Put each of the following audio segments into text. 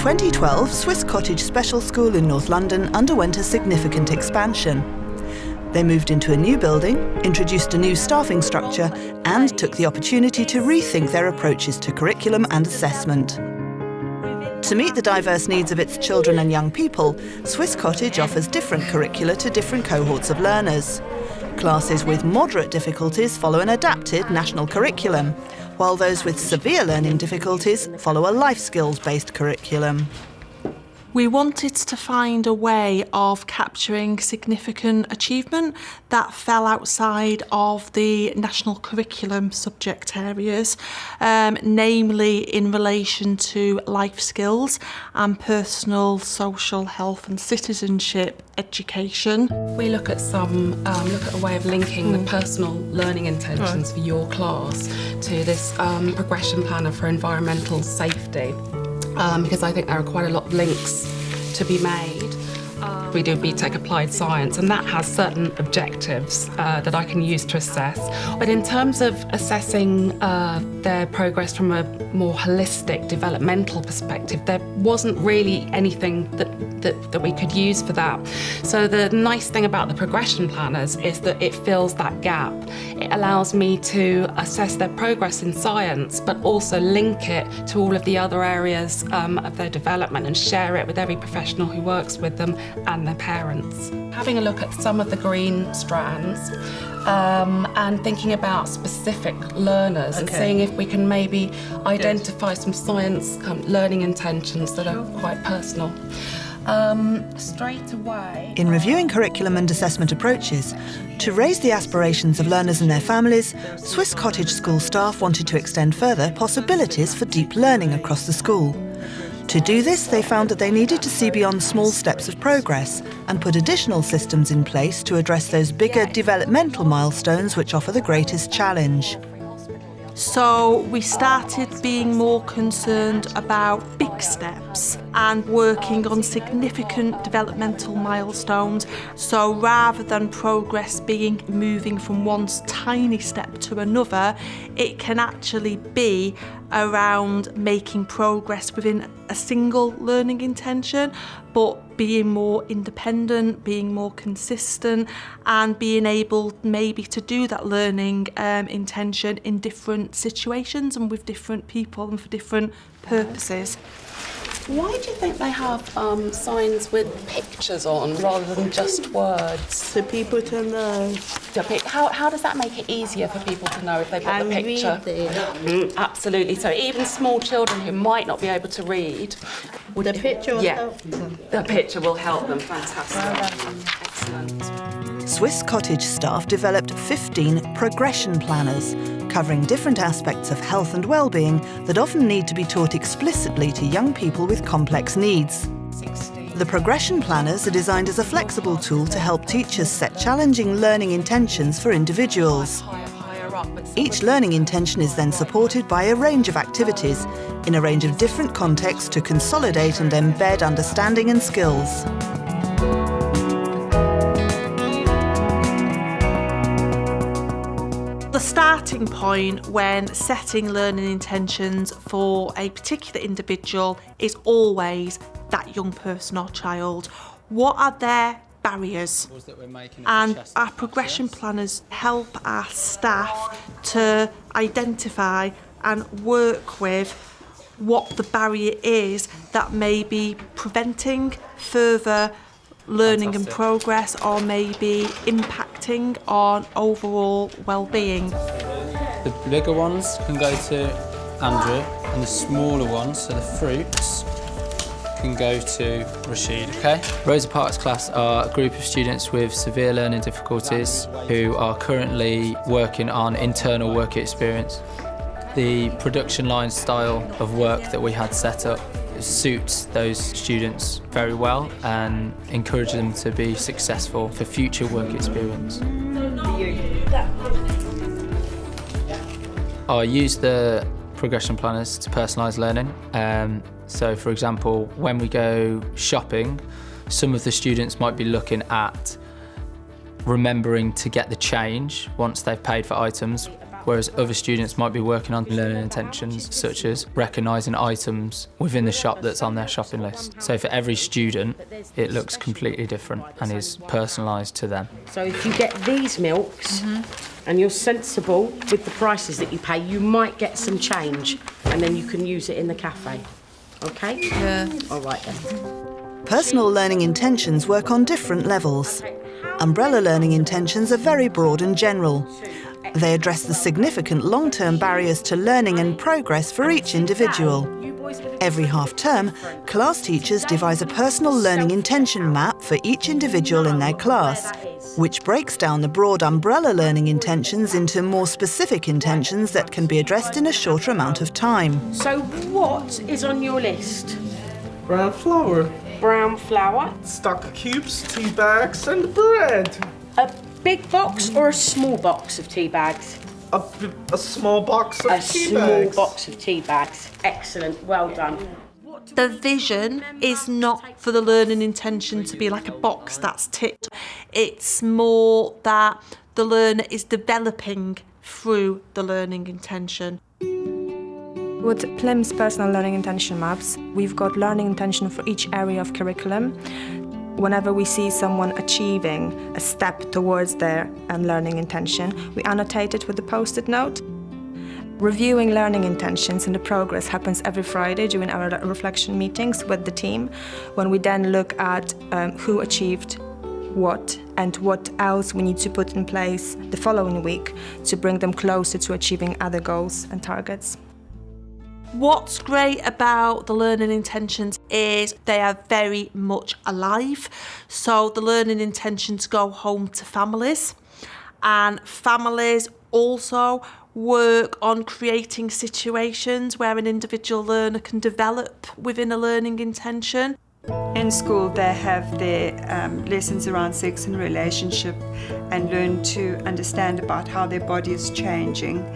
2012, Swiss Cottage Special School in North London underwent a significant expansion. They moved into a new building, introduced a new staffing structure, and took the opportunity to rethink their approaches to curriculum and assessment. To meet the diverse needs of its children and young people, Swiss Cottage offers different curricula to different cohorts of learners. Classes with moderate difficulties follow an adapted national curriculum, while those with severe learning difficulties follow a life skills-based curriculum. We wanted to find a way of capturing significant achievement that fell outside of the national curriculum subject areas, namely in relation to life skills and personal, social, health and citizenship education. We look at a way of linking the personal learning intentions for your class to this progression planner for environmental safety. Because I think there are quite a lot of links to be made. We do BTEC Applied Science, and that has certain objectives that I can use to assess. But in terms of assessing their progress from a more holistic developmental perspective, there wasn't really anything that we could use for that. So the nice thing about the progression planners is that it fills that gap. It allows me to assess their progress in science, but also link it to all of the other areas of their development and share it with every professional who works with them and their parents. Having a look at some of the green strands and thinking about specific learners and seeing if we can maybe identify some science learning intentions that are quite personal. Straight away. In reviewing curriculum and assessment approaches, to raise the aspirations of learners and their families, Swiss Cottage school staff wanted to extend further possibilities for deep learning across the school. To do this, they found that they needed to see beyond small steps of progress and put additional systems in place to address those bigger developmental milestones which offer the greatest challenge. So we started being more concerned about big steps and working on significant developmental milestones. So rather than progress being moving from one tiny step to another, it can actually be around making progress within a single learning intention, but being more independent, being more consistent, and being able maybe to do that learning intention in different situations and with different people and for different purposes. Why do you think they have signs with pictures on rather than just words? So people to know. How does that make it easier for people to know if they've got the picture? Absolutely. So even small children who might not be able to read, The picture will help them. The picture will help them. Fantastic. Excellent. Swiss Cottage staff developed 15 progression planners, covering different aspects of health and well-being that often need to be taught explicitly to young people with complex needs. The progression planners are designed as a flexible tool to help teachers set challenging learning intentions for individuals. Each learning intention is then supported by a range of activities in a range of different contexts to consolidate and embed understanding and skills. The starting point when setting learning intentions for a particular individual is always that young person or child. What are their barriers? And our progression planners help our staff to identify and work with what the barrier is that may be preventing further learning and progress or maybe impacting on overall well-being. The bigger ones can go to Andrew and the smaller ones, so the fruits, can go to Rashid, okay? Rosa Parks class are a group of students with severe learning difficulties who are currently working on internal work experience. The production line style of work that we had set up suits those students very well and encourages them to be successful for future work experience. I use the progression planners to personalise learning. So for example, when we go shopping, some of the students might be looking at remembering to get the change once they've paid for items. whereas other students might be working on learning intentions, such as recognising items within the shop that's on their shopping list. So for every student, it looks completely different and is personalised to them. So if you get these milks and you're sensible with the prices that you pay, you might get some change and then you can use it in the cafe. OK? Yeah. All right then. Personal learning intentions work on different levels. Umbrella learning intentions are very broad and general. They address the significant long-term barriers to learning and progress for each individual. Every half-term, class teachers devise a personal learning intention map for each individual in their class, which breaks down the broad umbrella learning intentions into more specific intentions that can be addressed in a shorter amount of time. So what is on your list? Brown flour. Brown flour. Stock cubes, tea bags and bread. A big box or a small box of tea bags? A small box of tea bags. A small box of tea bags. Excellent, well done. The vision is not for the learning intention to be like a box that's ticked. It's more that the learner is developing through the learning intention. With PLIM's personal learning intention maps, we've got learning intention for each area of curriculum. Whenever we see someone achieving a step towards their learning intention, we annotate it with a post-it note. Reviewing learning intentions and the progress happens every Friday during our reflection meetings with the team, when we then look at who achieved what and what else we need to put in place the following week to bring them closer to achieving other goals and targets. What's great about the learning intentions is they are very much alive. So the learning intentions go home to families, and families also work on creating situations where an individual learner can develop within a learning intention. In school, they have their lessons around sex and relationship and learn to understand about how their body is changing.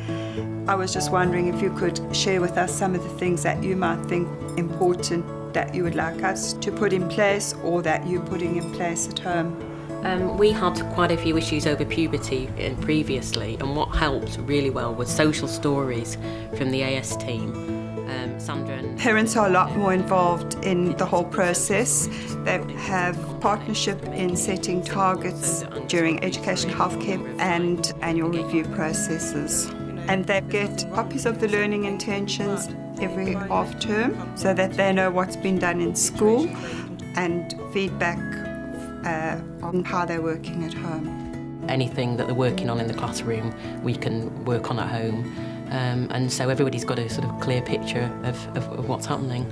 I was just wondering if you could share with us some of the things that you might think important that you would like us to put in place or that you're putting in place at home. We had quite a few issues over puberty previously, and what helped really well was social stories from the AS team. Sandra and Parents are a lot more involved in the whole process. They have partnership in setting targets during education, healthcare and annual review processes. And they get copies of the learning intentions every half term so that they know what's been done in school and feedback on how they're working at home. anything that they're working on in the classroom, we can work on at home. And so everybody's got a sort of clear picture of what's happening.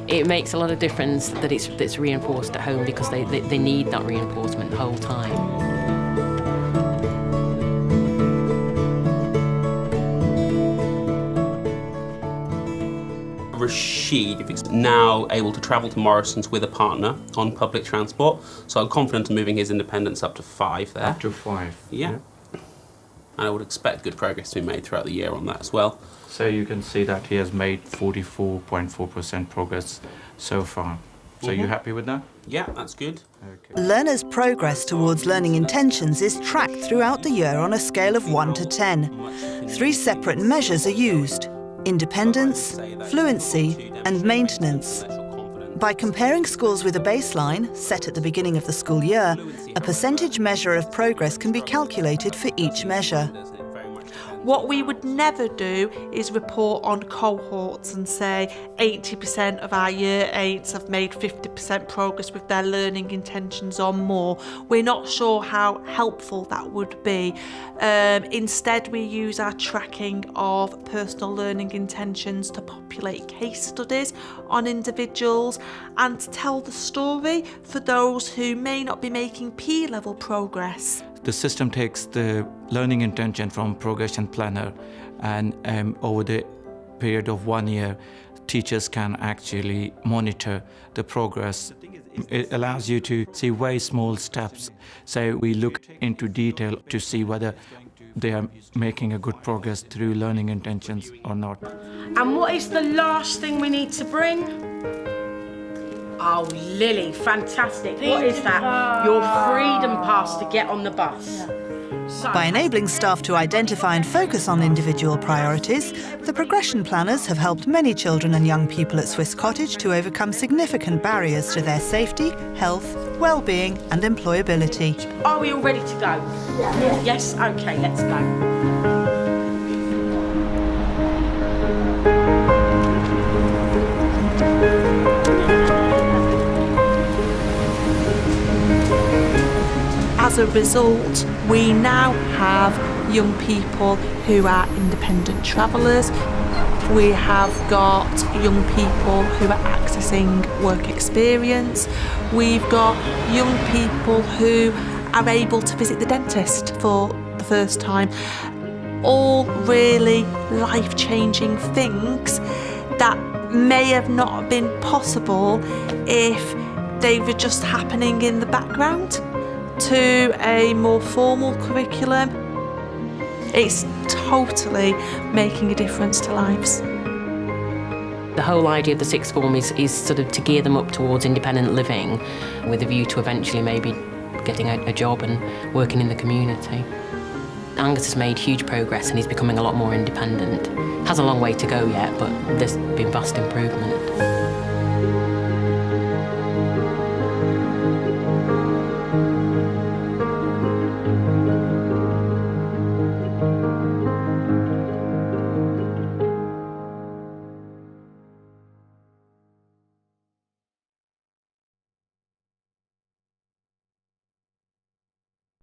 It makes a lot of difference that it's reinforced at home because they need that reinforcement the whole time. Rashid is now able to travel to Morrison's with a partner on public transport, so I'm confident of moving his independence up to 5 there. Up to 5? Yeah. And I would expect good progress to be made throughout the year on that as well. So you can see that he has made 44.4% progress so far. So you happy with that? Yeah, that's good. Okay. Learners' progress towards learning intentions is tracked throughout the year on a scale of 1 to 10. 3 separate measures are used: independence, fluency, and maintenance. By comparing scores with a baseline, set at the beginning of the school year, a percentage measure of progress can be calculated for each measure. What we would never do is report on cohorts and say 80% of our year 8s have made 50% progress with their learning intentions or more. We're not sure how helpful that would be. Instead, we use our tracking of personal learning intentions to populate case studies on individuals and to tell the story for those who may not be making P-level progress. The system takes the learning intention from progression planner, and over the period of 1 year, teachers can actually monitor the progress. It allows you to see very small steps. So we look into detail to see whether they are making a good progress through learning intentions or not. And what is the last thing we need to bring? Oh, Lily, fantastic. What is that? Your freedom pass to get on the bus. By enabling staff to identify and focus on individual priorities, the progression planners have helped many children and young people at Swiss Cottage to overcome significant barriers to their safety, health, well-being and employability. Are we all ready to go? Yeah. Yes? OK, let's go. As a result, we now have young people who are independent travellers. We have got young people who are accessing work experience. We've got young people who are able to visit the dentist for the first time. All really life-changing things that may have not been possible if they were just happening in the background. To a more formal curriculum, it's totally making a difference to lives. The whole idea of the sixth form is sort of to gear them up towards independent living with a view to eventually maybe getting a job and working in the community. Angus has made huge progress and he's becoming a lot more independent. Has a long way to go yet, but there's been vast improvement.